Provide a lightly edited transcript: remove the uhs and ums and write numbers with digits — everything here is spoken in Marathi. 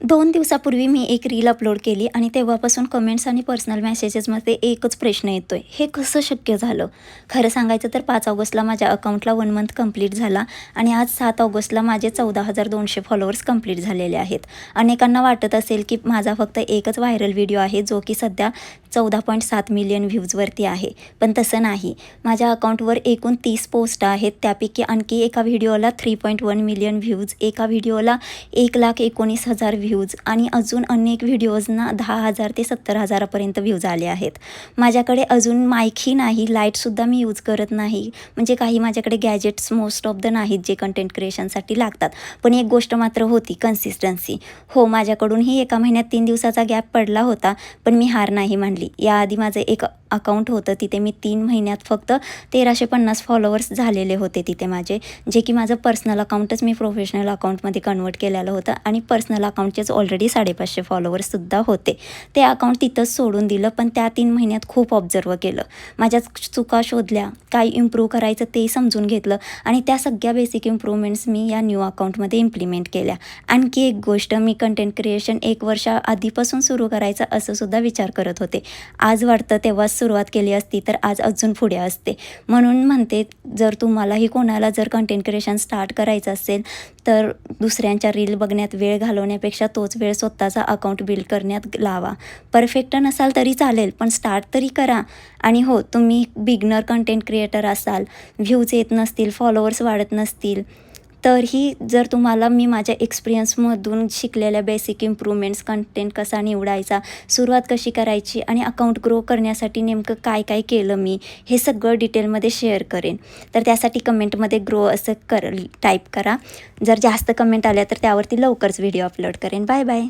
2 दिवसापूर्वी मी एक रील अपलोड केली आणि तेव्हापासून कमेंट्स आणि पर्सनल मेसेजेसमध्ये एकच प्रश्न येतोय, हे कसं शक्य झालं? खरं सांगायचं तर 5 ऑगस्टला माझ्या अकाउंटला 1 मंथ कंप्लीट झाला आणि आज 7 ऑगस्टला माझे 14,200 फॉलोअर्स कंप्लीट झालेले आहेत. अनेकांना वाटत असेल की माझा फक्त एकच व्हायरल व्हिडिओ आहे, जो की सध्या 14.7 मिलियन व्ह्यूजवरती आहे. पण तसं नाही. माझ्या अकाउंटवर एकूण 30 पोस्ट आहेत. त्यापैकी आणखी एका व्हिडिओला 3.1 मिलियन व्ह्यूज, एका व्हिडिओला 1,19,000 व्ह्यूज आणि अजून अनेक व्हिडिओजना 10,000 ते 70,000पर्यंत व्ह्यूज आले आहेत. माझ्याकडे अजून माईकही नाही, लाईटसुद्धा मी यूज करत नाही. म्हणजे काही माझ्याकडे गॅजेट्स मोस्ट ऑफ द नाहीत जे कंटेंट क्रिएशनसाठी लागतात. पण एक गोष्ट मात्र होती, कन्सिस्टन्सी. हो, माझ्याकडूनही एका महिन्यात 3 दिवसाचा गॅप पडला होता, पण मी हार नाही मानली. याआधी माझं एक अकाउंट होतं, तिथे मी 3 महिन्यात फक्त 1,350 फॉलोअर्स झालेले होते तिथे माझे, जे की माझं पर्सनल अकाउंटच मी प्रोफेशनल अकाउंटमध्ये कन्वर्ट केलेलं होतं आणि पर्सनल अकाउंटचेच ऑलरेडी 550 फॉलोअर्ससुद्धा होते. ते अकाउंट तिथंच सोडून दिलं, पण त्या 3 महिन्यात खूप ऑब्झर्व केलं, माझ्या चुका शोधल्या, काय इम्प्रूव्ह करायचं ते समजून घेतलं आणि त्या सगळ्या बेसिक इम्प्रूव्हमेंट्स मी या न्यू अकाउंटमध्ये इम्प्लिमेंट केल्या. आणखी एक गोष्ट, मी कंटेंट क्रिएशन 1 वर्ष आधीपासून सुरू करायचं असं सुद्धा विचार करत होते. आज वाटतं तेव्हाच सुरुवात केली असती तर आज अजून पुढे असते. म्हणून म्हणते, जर तुम्हालाही कोणाला जर कंटेंट क्रिएशन स्टार्ट करायचं असेल तर दुसऱ्यांच्या रील बघण्यात वेळ घालवण्यापेक्षा तोच वेळ स्वतःचा अकाउंट बिल्ड करण्यात लावा. परफेक्ट नसाल तरी चालेल, पण स्टार्ट तरी करा. आणि हो, तुम्ही बिगनर कंटेंट क्रिएटर असाल, व्ह्यूज येत नसतील, फॉलोअर्स वाढत नसतील, तरीही जर तुम्हाला मी माझ्या एक्सपिरियन्समधून शिकलेल्या बेसिक इम्प्रूव्हमेंट्स, कंटेंट कसा निवडायचा, सुरुवात कशी करायची आणि अकाउंट ग्रो करण्यासाठी नेमकं काय काय केलं मी, हे सगळं डिटेलमध्ये शेअर करेन. तर त्यासाठी कमेंटमध्ये ग्रो असं टाईप करा. जर जास्त कमेंट आल्या तर त्यावरती लवकरच व्हिडिओ अपलोड करेन. Bye bye.